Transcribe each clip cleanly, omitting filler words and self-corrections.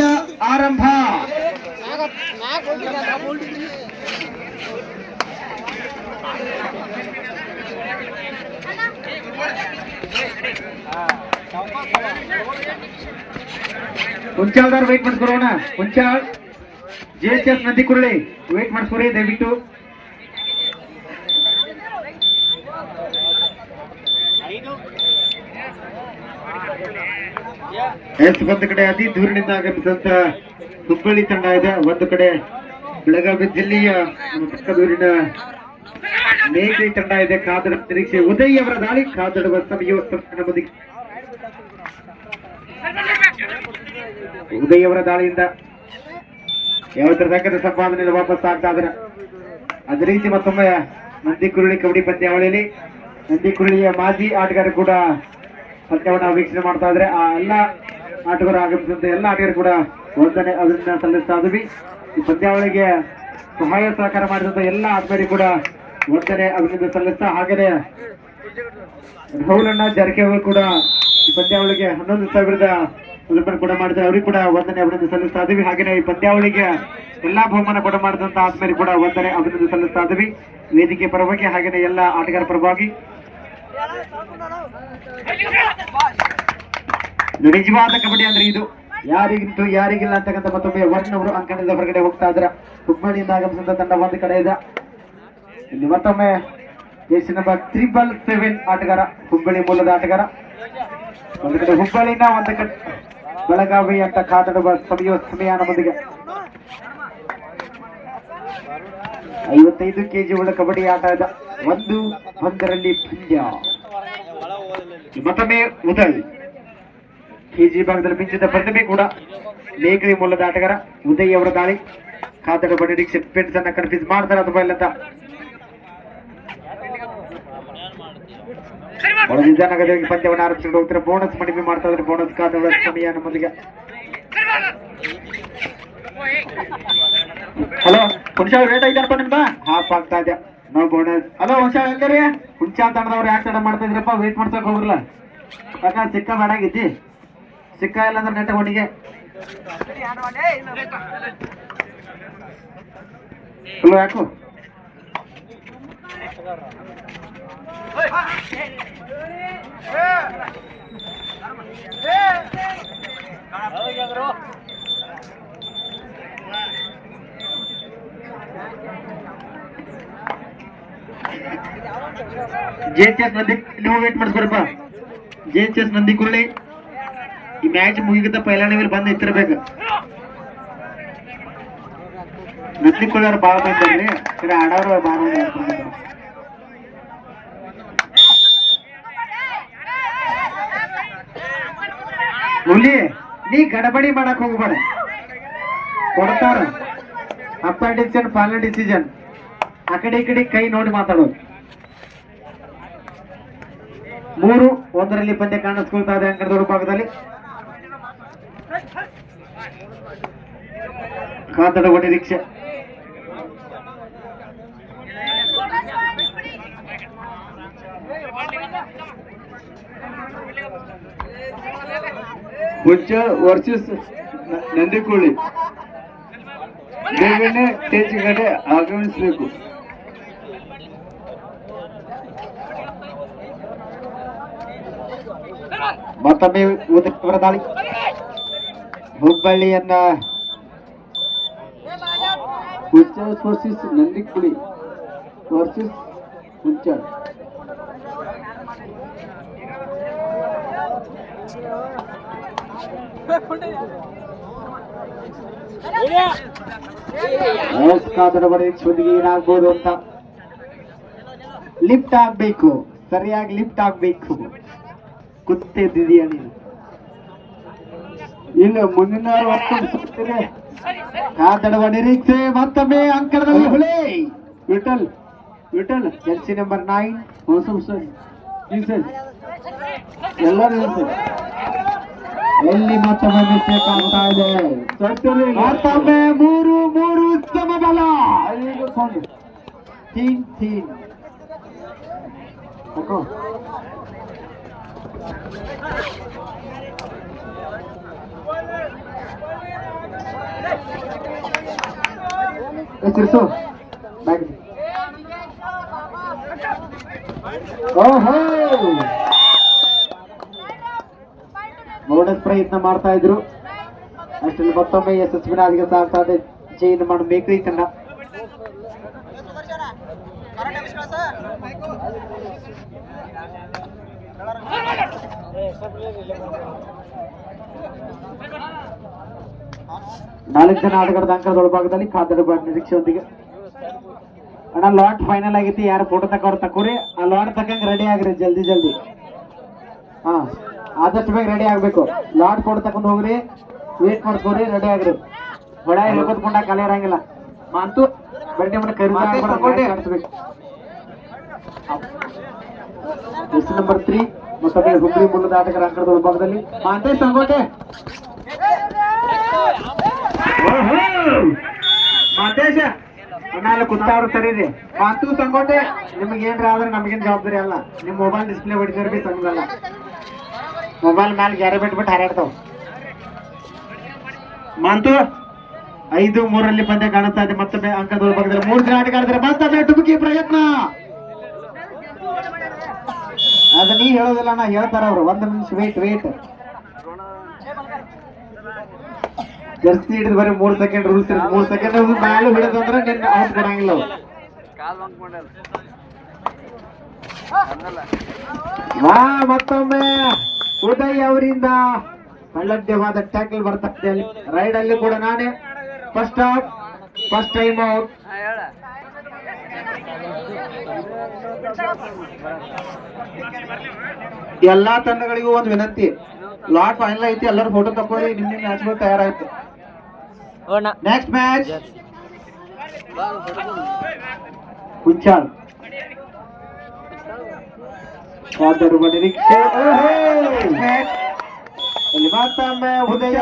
ಪಂದ್ಯ ಆರಂಭ. ಹುಂಚಾಳ್ದವ್ರು wait ಮಾಡಿಸ್ಕೊರೋಣ. Hunchal JHS Nandi ಕುರುಳಿ wait ಮಾಡಿಸ್ಕೊರಿ ದಯವಿಟ್ಟು. ಒಂದು ಕಡೆ ಅತಿ ದೂರಿನಿಂದ ಆಗಮಿಸಿದಂತ ಹುಬ್ಬಳ್ಳಿ ತಂಡ ಇದೆ, ಒಂದು ಕಡೆ ಬೆಳಗಾವಿ ಜಿಲ್ಲೆಯ ಪಕ್ಕದೂರಿನ ಮೇಘಿ ತಂಡ ಇದೆ. ಕಾದಡ ನಿರೀಕ್ಷೆ ಉದಯ್ ಅವರ ದಾಳಿ, ಕಾದಡುವ ಸಮಯ ನಮ್ಮದಿಗೆ ಉದಯ್ ಅವರ ದಾಳಿಯಿಂದ ಯಾವ ತರಹದ ಸಂಪಾದನೆ ವಾಪಸ್ ಆಗ್ತಾ ಇದ್ರೆ ಅದೇ ರೀತಿ ಮತ್ತೊಮ್ಮೆ ನಂದಿ ಕುರುಳಿ ಕಬಡ್ಡಿ ಪಂದ್ಯಾವಳಿಯಲ್ಲಿ ನಂದಿ ಕುರುಳಿಯ ಮಾಜಿ ಆಟಗಾರರು ಕೂಡ ಪಂದ್ಯವನ್ನು ವೀಕ್ಷಣೆ ಮಾಡ್ತಾ ಇದ್ರೆ ಆ ಎಲ್ಲ ಆಟಗಾರರು ಆಗಮಿಸಿದಂತೆ ಎಲ್ಲ ಆಟಗಾರರು ಕೂಡ ವಂದನೆ ಅದನ್ನ ಸಲ್ಲಿಸ್ತಾ ಇದ್ವಿ. ಈ ಪಂದ್ಯಾವಳಿಗೆ ಸಹಾಯ ಸಹಕಾರ ಮಾಡಿದಂತ ಎಲ್ಲ ಆಟಗಾರರು ಕೂಡ ವಂದನೆ ಅಭಿನಂದನೆ ಸಲ್ಲಿಸ್ತಾ, ಹಾಗೆಯೇ ರಾಹುಲಣ್ಣ ಜಾರಕಿಹೊಳಿ ಕೂಡ ಈ ಪಂದ್ಯಾವಳಿಗೆ 11,000 ಕೂಡ ಮಾಡಿದ್ರೆ ಅವ್ರಿಗೆ ಕೂಡ ವಂದನೆ ಅಭಿನಂದನೆ ಸಲ್ಲಿಸ್ತಾ ಇದ್ವಿ. ಹಾಗೆಯೇ ಈ ಪಂದ್ಯಾವಳಿಗೆ ಎಲ್ಲಾ ಬಹುಮಾನ ಕೂಡ ಮಾಡಿದಂತ ಆದ್ಮೇಲೆ ಕೂಡ ವಂದನೆ ಅಭಿನಂದನೆ ಸಲ್ಲಿಸ್ತಾ ಇದ್ವಿ ವೇದಿಕೆ ಪರವಾಗಿ, ಹಾಗೆಯೇ ಎಲ್ಲ ಆಟಗಾರ ಪರವಾಗಿ. ನಿಜವಾದ ಕಬಡ್ಡಿ ಅಂದ್ರೆ ಇದು, ಯಾರಿಗಿಂತೂ ಯಾರಿಗಿಲ್ಲ ಅಂತಕ್ಕಂಥ ಮತ್ತೊಮ್ಮೆ ವರ್ಣವರು ಅಂಕಣದಿಂದ ಹೊರಗಡೆ ಹೋಗ್ತಾ ಇದ್ರ. ಹುಬ್ಬಳ್ಳಿಯಿಂದ ಆಗಮಿಸಿದ ತಂಡ ಒಂದು ಕಡೆ ಇದೆ. ಇಲ್ಲಿ ಮತ್ತೊಮ್ಮೆ ಜೆರ್ಸಿ ನಂಬರ್ 777 ಆಟಗಾರ, ಹುಬ್ಬಳ್ಳಿ ಮೂಲದ ಆಟಗಾರ. ಒಂದು ಕಡೆ ಹುಬ್ಬಳ್ಳಿನ, ಒಂದು ಕಡೆ ಬೆಳಗಾವಿ ಅಂತ ಕಾದಾಡುವ ಸಮಯ ನಮ್ಮೊಂದಿಗೆ 55 kg ಉಳ್ಳ ಕಬಡ್ಡಿ ಆಟ ಇದೆ. 1-1ರಲ್ಲಿ ಪಂದ್ಯ. ಮತ್ತೊಮ್ಮೆ ಉದಯ್ KG ಭಾಗದಲ್ಲಿ ಮಿಂಚಿದ ಪ್ರತಿಭೆ ಕೂಡ ಮೇಘಳಿ ಮೂಲದ ಆಟಗಾರ ಉದಯ್ ಅವರ ದಾಳಿ, ಕಾದಾಡುವ ನಿರೀಕ್ಷೆ ಪೆನ್ಸ್ ಅನ್ನ ಕನ್ಫ್ಯೂಸ್ ಮಾಡ್ತಾರೆ ಅಥವಾ ಇಲ್ಲ ಅಂತ ನಿಧಾನಗತಿಯಾಗಿ ಪಂದ್ಯವನ್ನು ಆರಂಭಿಸಿಕೊಂಡು ಹೋಗ್ತಾರೆ. ಬೋನಸ್ ಕಡಿಮೆ ಮಾಡ್ತಾ ಇದ್ರೆ ಬೋನಸ್ ಕಾದಾಡುವ ಸಮಯ ನಮ್ಮೊಂದಿಗೆ. ಹಲೋ ಹುಣಸಾಳ್ ರೇಟ್ ಐತಾರಪ್ಪ ನಿಮ್ದ ಹಾಫ್ ಆಗ್ತಾ ಇದೆ, ನೋ ಬೋನಸ್. ಹಲೋ ಹುಣಸಾಳ್ ಎಲ್ಲರಿ ಹುಣಸಾ ತಂಡದವ್ರು ಯಾಕೆ ತಡ ಮಾಡ್ತಾ ಇದ್ರಪ್ಪ? ವೇಟ್ ಮಾಡ್ಸಕ್ ಹೋಗ್ರಲ್ಲ, ಯಾಕಂದ್ರೆ ಸಿಕ್ಕ ಬೇಡಾಗಿದ್ದಿ, ಸಿಕ್ಕ ಇಲ್ಲ ಅಂದ್ರೆ ನೆಟ್ಟ ಒಟ್ಟಿಗೆ. ಹಲೋ ಯಾಕೋ JHS ನಂದಿ ನೀವು ವೇಟ್ ಮಾಡಿಸ್ಕೊರಪ್ಪ. JHS ನಂದಿ ಕುರುಳಿ ಈ ಮ್ಯಾಚ್ ಮುಗಿದ ಪೈಲಾನೆ ಮೇಲೆ ಬಂದು ಇತ್ತಿರ್ಬೇಕು. ನಂದಿ ಕುರುಳಿ ಬಾಳ ಬಂದ್ರಿ ಆಡೋರು ಬಾಳ ಹುಲಿ ನೀ ಗಡಬಡಿ ಮಾಡಕ್ ಹೋಗ್ಬೇಡ, ಕೊಡ್ತಾರ ಅಪ್ಪ ಡಿಸಿಷನ್ ಫೈನಲ್ ಡಿಸಿಷನ್. ಆ ಕಡೆ ಈ ಕಡೆ ಕೈ ನೋಡಿ ಮಾತಾಡೋದು. 3-1ರಲ್ಲಿ ಪಂದ್ಯ ಕಾಣಿಸ್ಕೊಳ್ತಾ ಇದೆ ಅಂಕಣದೊಳ ಭಾಗದಲ್ಲಿ. ಕಾದಾಡುವ ನಿರೀಕ್ಷೆ ಹುಂಚಾಳ್ ವರ್ಸಸ್ ನಂದಿಕೋಳಿ ಬೇಗನೆ ಸ್ಟೇಜ್ ಕಡೆ ಆಗಮಿಸಬೇಕು. ಮತ್ತೊಮ್ಮೆ ಉದಯವರ ದಾಳಿ, ಹುಬ್ಬಳ್ಳಿಯನ್ನ ಹುಂಚಾಳ್ ವರ್ಸಸ್ ನಂದಿಕೋಳಿ ವರ್ಸಸ್ ಹುಂಚಾಳ್. ಏನಾಗ್ಬೋದು ಅಂತ ಲಿಫ್ಟ್ ಆಗ್ಬೇಕು, ಸರಿಯಾಗಿ ಲಿಫ್ಟ್ ಆಗ್ಬೇಕು. ಕೂತಿದ್ದೀಯ ನೀನು ಇಲ್ಲ ಮುಂದಿನ ಕಾದಾಡುವ ನಿರೀಕ್ಷೆ. ಮತ್ತೊಮ್ಮೆ ಅಂಕಣದಲ್ಲಿ ಹುಳಿ ವಿಠಲ್ ವಿಠಲ್ ಜೆರ್ಸಿ ನಂಬರ್ 9 ಎಲ್ಲರೂ ಎಲ್ಲಿ ಮತ್ತೊಮ್ಮೆ ಮಿಸ್ಟೇಕ್ ಆಗ್ತಾ ಇದೆ. ಮತ್ತೊಮ್ಮೆ 3-3 ಸಮಬಲ. ತಿರ್ಸು ಬ್ಯಾಗ್. ಓಹೋ ಬೋನಸ್ ಪ್ರಯತ್ನ ಮಾಡ್ತಾ ಇದ್ರು, ಅಷ್ಟರಲ್ಲಿ ಮತ್ತೊಮ್ಮೆ ಯಶಸ್ವಿನ ಅಧಿಕ ಸಾಗ್ತಾ ಇದೆ ಜೈನ್ ಮಾಡು ಮೇಕ್ರಿ ತಂಡ. ನಾಲ್ಕು ಜನ ಆಟಗಾರದ ಅಂಕದ ಒಳಭಾಗದಲ್ಲಿ ಖಾದರ್ ನಿರೀಕ್ಷೆಯೊಂದಿಗೆ. ಅಣ್ಣ ಲಾಟ್ ಫೈನಲ್ ಆಗೈತಿ, ಯಾರು ಫೋಟೋ ತಕೋರಿ, ಆ ಲಾಟ್ ತಕ್ಕಂಗೆ ರೆಡಿ ಆಗ್ರಿ ಜಲ್ದಿ ಜಲ್ದಿ. ಹಾ ಆದಷ್ಟು ಬೇಗ ರೆಡಿ ಆಗ್ಬೇಕು. ಲಾಟ್ ಫೋಟೋ ತಕೊಂಡ್ ಹೋಗ್ರಿ, ವೇಟ್ ಮಾಡ್ಕೋರಿ, ರೆಡಿ ಆಗ್ರಿ. ಹೊಡ ಹೇಳ್ಕೊಂಡ ಕಲೆ ಇರಂಗಿಲ್ಲ ಮಾತು ಬಡ್ಡಿ ಮಾಡಿ ಕೈ ನಂಬರ್ 3 ಮತ್ತೊಮ್ಮೆ ಹುಬ್ಬಳ್ಳಿ ಮೂಲದ ಆಟಗಾರ ಅಂಕದ ಒಳಭಾಗದಲ್ಲಿ ಮಾಂತೇಶ್ ಸಂಗೋಟೆ. ಮಾಂತೇಶ ಅಣ್ಣ ಕುತ್ತಾವ್ರು ಸರಿ ಇದೆ. ಮಾತು ಸಂಗೋಟೆ ನಿಮ್ಗೆ ಏನ್ರ ಆದ್ರೆ ನಮ್ಗೇನ್ ಜವಾಬ್ದಾರಿ ಅಲ್ಲ. ನಿಮ್ ಮೊಬೈಲ್ ಡಿಸ್ಪ್ಲೇ ಹೊಡಿದ್ರೆ ಬಿ ಸಂಗಲ್ಲ. ಮೊಬೈಲ್ ಮ್ಯಾಲ ಗ್ಯಾರೆ ಬಿಟ್ಬಿಟ್ಟು ಹಾರಾಡ್ತಾವ. ಮಾಂತು 5-3 ಪಂದ್ಯ ಕಾಣಿಸ್ತಾ ಇದೆ. ಮತ್ತೊಮ್ಮೆ ಅಂಕದ ಒಳಭಾಗದಲ್ಲಿ 3 ಜನ ಆಟಗಾರರು ಮತ್ತೊಮ್ಮೆ ಟುಮುಕಿ ಪ್ರಯತ್ನ. ಅದು ನೀ ಹೇಳೋದಿಲ್ಲ, ನಾ ಹೇಳ್ತಾರ ಅವ್ರು. 1 ನಿಮಿಷ ವೇಟ್. ಜರ್ಸಿ ಹಿಡಿದು ಬರೀ 3 ಸೆಕೆಂಡ್ ರೂಲ್ಸ್ ಇರುತ್ತೆ. 3 ಸೆಕೆಂಡ್ ಮ್ಯಾಲೆ ಹಿಡಿದಂದ್ರೆ ನಿನ್ನ ಔಟ್ ಕೊಡಂಗಿಲ್ಲ ಅವ್ರು. ಮತ್ತೊಮ್ಮೆ ಉದಯ್ ಅವರಿಂದ ಅಲಭ್ಯವಾದ ಟ್ಯಾಕಲ್ ಬರ್ತದೆ. ರೈಡ್ ಅಲ್ಲಿ ಕೂಡ ನಾನೇ ಫಸ್ಟ್ ಟೈಮ್ ಔಟ್. ಎಲ್ಲಾ ತಂಡಗಳಿಗೂ ಒಂದು ವಿನಂತಿ, ಲಾಟ್ ಫೈನಲ್ ಐತಿ, ಎಲ್ಲರೂ ಫೋಟೋ ತಕೋರಿ. ನಿಮ್ ಮ್ಯಾಚ್ಗಳು ತಯಾರಾಯ್ತು. ನೆಕ್ಸ್ಟ್ ಮ್ಯಾಚ್ ಕುಂಚಾಳ್ ನಿರೀಕ್ಷೆ. ಮತ್ತೊಮ್ಮೆ ಉದಯ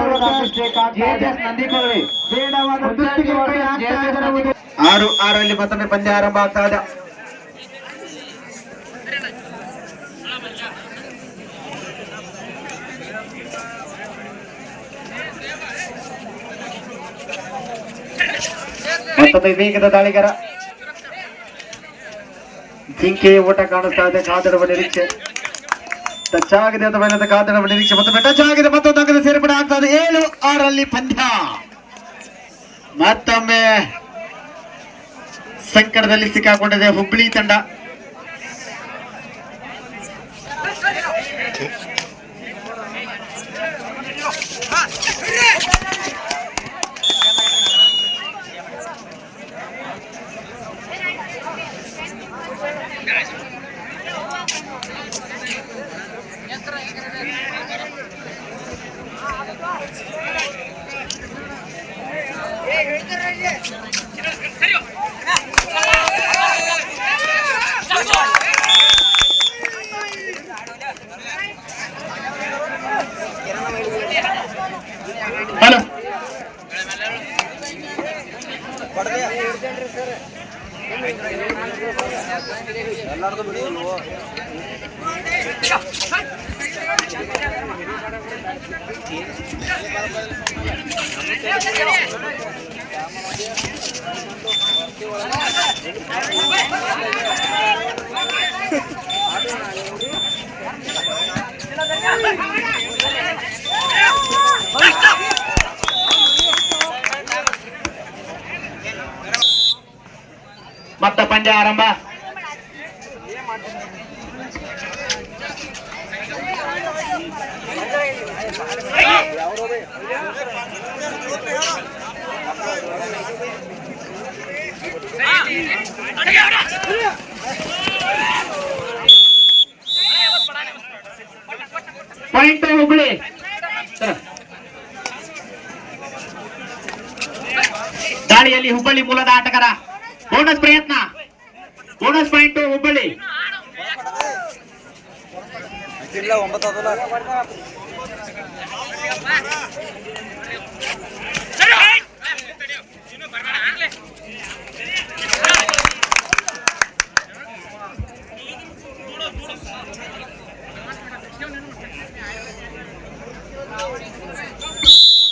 6 ಮತ್ತೊಮ್ಮೆ ಪಂದ್ಯ ಆರಂಭ ಆಗ್ತಾ ಇದೆ. ಮತ್ತೊಮ್ಮೆ ವೇಗದ ದಾಳಿಗಾರ ಜಿಂಕೆ ಓಟ ಕಾಣಿಸ್ತಾ ಇದೆ. ಕಾದಡುವ ನಿರೀಕ್ಷೆ ಟಚ್ ಆಗಿದೆ ಅಥವಾ ಇಲ್ಲದ ಕಾದಡುವ ನಿರೀಕ್ಷೆ. ಮತ್ತೊಮ್ಮೆ ಟಚ್ ಆಗಿದೆ, ಮತ್ತೊಂದು ಅಂಕದ ಸೇರ್ಪಡೆ ಆಗ್ತಾ ಇದೆ. 7-6 ಪಂದ್ಯ. ಮತ್ತೊಮ್ಮೆ ಸಂಕಟದಲ್ಲಿ ಸಿಕ್ಕಾಕೊಂಡಿದೆ ಹುಬ್ಬಳ್ಳಿ ತಂಡ. ಹಲೋ ಮತ್ತೆ ಪಂದ್ಯ ಆರಂಭ. ಪಾಯಿಂಟ್ ಹುಬ್ಬಳ್ಳಿ. ದಾಳಿಯಲ್ಲಿ ಹುಬ್ಬಳ್ಳಿ ಮೂಲದ ಆಟಗಾರ. ಬೋನಸ್ ಪ್ರಯತ್ನ, bonus point Hubballi.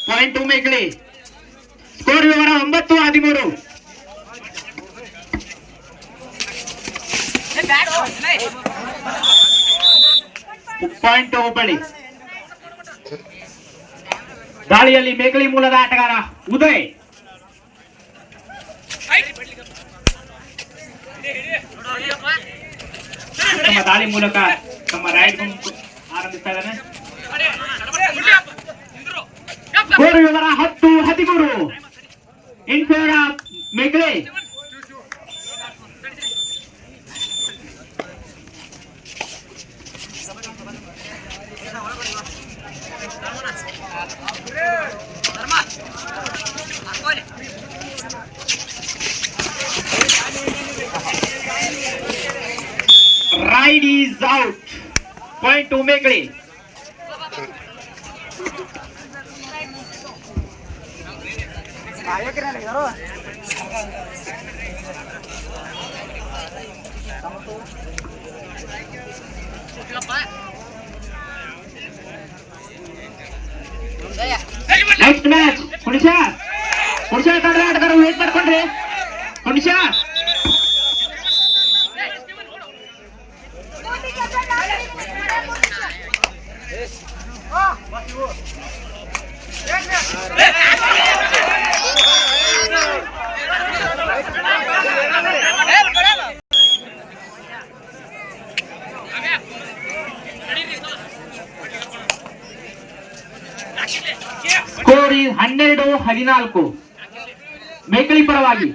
Point Mekali. Score ವಿವರ 9-13. ಪಾಯಿಂಟ್ ಹುಬ್ಬಳ್ಳಿ. ದಾಳಿಯಲ್ಲಿ ಮೇಕಳಿ ಮೂಲದ ಆಟಗಾರ ಉದಯ್. ತಮ್ಮ ದಾಳಿ ಮೂಲಕ ತಮ್ಮ ರೈಡ್ ಆರಂಭಿಸ್ತಾ ಇದ್ದಾನೆ. ಸ್ಕೋರ್ ವಿವರ 10-13 in favour of Mekali. Ride is out. Point to Megli. Next match. Punisha ತಂಡ ಆಟಗಾರ ವೇಟ್ ಮಾಡ್ಕೊಂಡ್ರಿ. Punisha. ಸ್ಕೋರ್ 12-14 ಮೇಕಳಿ ಪರವಾಗಿ.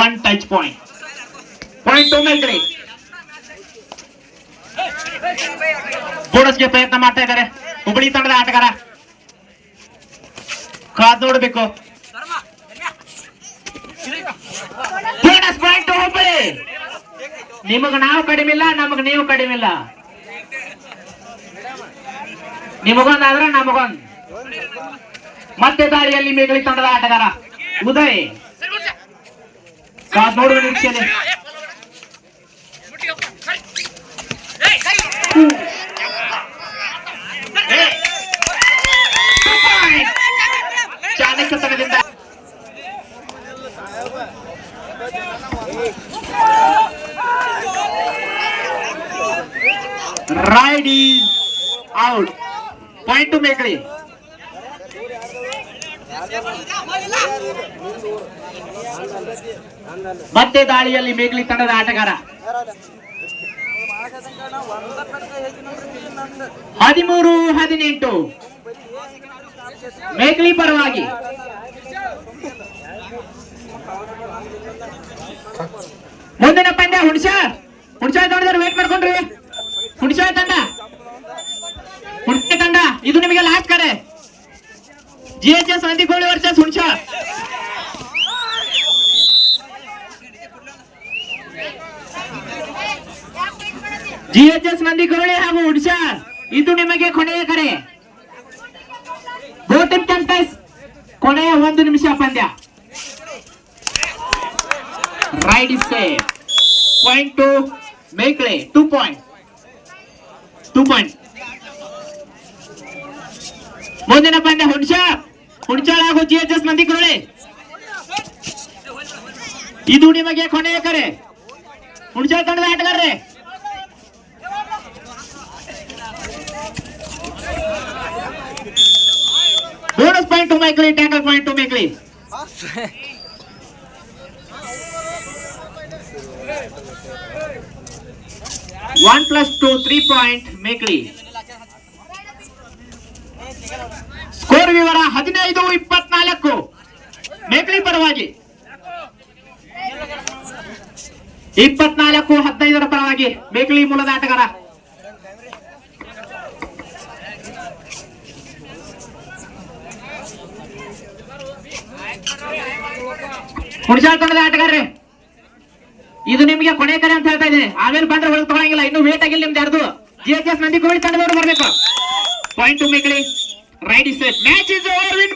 1 touch point. Point to Mekali. ಬೋನಸ್ಗೆ ಪ್ರಯತ್ನ ಮಾಡ್ತಾ ಇದ್ದಾರೆ ಹುಬ್ಬಳ್ಳಿ ತಂಡದ ಆಟಗಾರ. ಕಾದ್ ನೋಡಬೇಕು. Bonus point Hubballi. ನಿಮಗ ನಾವು ಕಡಿಮೆ ಇಲ್ಲ, ನಮಗ ನೀವು ಕಡಿಮೆ ಇಲ್ಲ. ನಿಮಗೊಂದಾದ್ರೆ ನಮಗೊಂದು. ಮತ್ತೆ ದಾಳಿಯಲ್ಲಿ ಮೇಘಳಿ ತಂಡದ ಆಟಗಾರ ಉದಯ್. ಕಾದ್ ನೋಡುವ ನಿರೀಕ್ಷೆಯಲ್ಲಿ. ಚಾಣಕ್ಯತನದಿಂದ raid is out. Point to Mekali. ಮತ್ತೆ ದಾಳಿಯಲ್ಲಿ ಮೇಘಲಿ ತಂಡದ ಆಟಗಾರ 13-18 ಮೇಘಲಿ ಪರವಾಗಿ. ಮುಂದಿನ ಪಂದ್ಯ ಹುಣಸೆ ತಂಡದವರು ವೇಟ್ ಮಾಡ್ಕೊಂಡ್ರಿ. ಹುಣಸೆ ತಂಡ ಇದು ನಿಮಗೆ ಲಾಸ್ಟ್ ಕರೆ. GHS ನಂದಿಕೋಳಿ ವರ್ಸಸ್ ಹುಣಸೆ. GHS ನಂದಿಕೋಳಿ ಹಾಗೂ ಹುಣಸೆ ಇದು ನಿಮಗೆ ಕೊನೆಯ ಕರೆ. ಬೋಟಿಂಗ್ ಟೆಂಪಸ್ ಕೊನೆಯ 1 ನಿಮಿಷ ಪಂದ್ಯ. Raid is save. Point to Mekali. 2 point. ಮುಂದಿನ ಪಂದ್ಯ ಹುಣಸೆ ಹಾಗೂ GHS ನಂದಿಕೋಳಿ ಇದು ನಿಮಗೆ ಕೊನೆಯ ಕರೆ. ಹುಣಸೆ ತಂಡದ ಆಟಗಾರರೇ bonus point to Mekali. Tackle point to Mekali. 1+2 3 point Mekali. Score ವಿವರ 15-24 ಮೇಕಳಿ ಪರವಾಗಿ. 24-15 ಪರವಾಗಿ ಮೇಕಳಿ ಮೂಲದ ಆಟಗಾರ. ಹುಣಸೆ ತಂಡದ ಆಟಗಾರ್ರೆ ಇದು ನಿಮಗೆ ಕೊನೆ ಕರೆ ಅಂತ ಹೇಳ್ತಾ ಇದ್ದೀನಿ. ಆಮೇಲೆ ಬಂದ್ರೆ ಹೊರಗೆ ತಗೊಳಂಗಿಲ್ಲ. ಇನ್ನು ವೇಟ್ ಆಗಿಲ್ಲ ನಿಮ್ದು ಯಾರ್ದು. GHS ನಂದಿಕೋಳಿ ತಂಡದವರು ಬರ್ಬೇಕು. Point to Mekali. Raid is set. Match is over. Win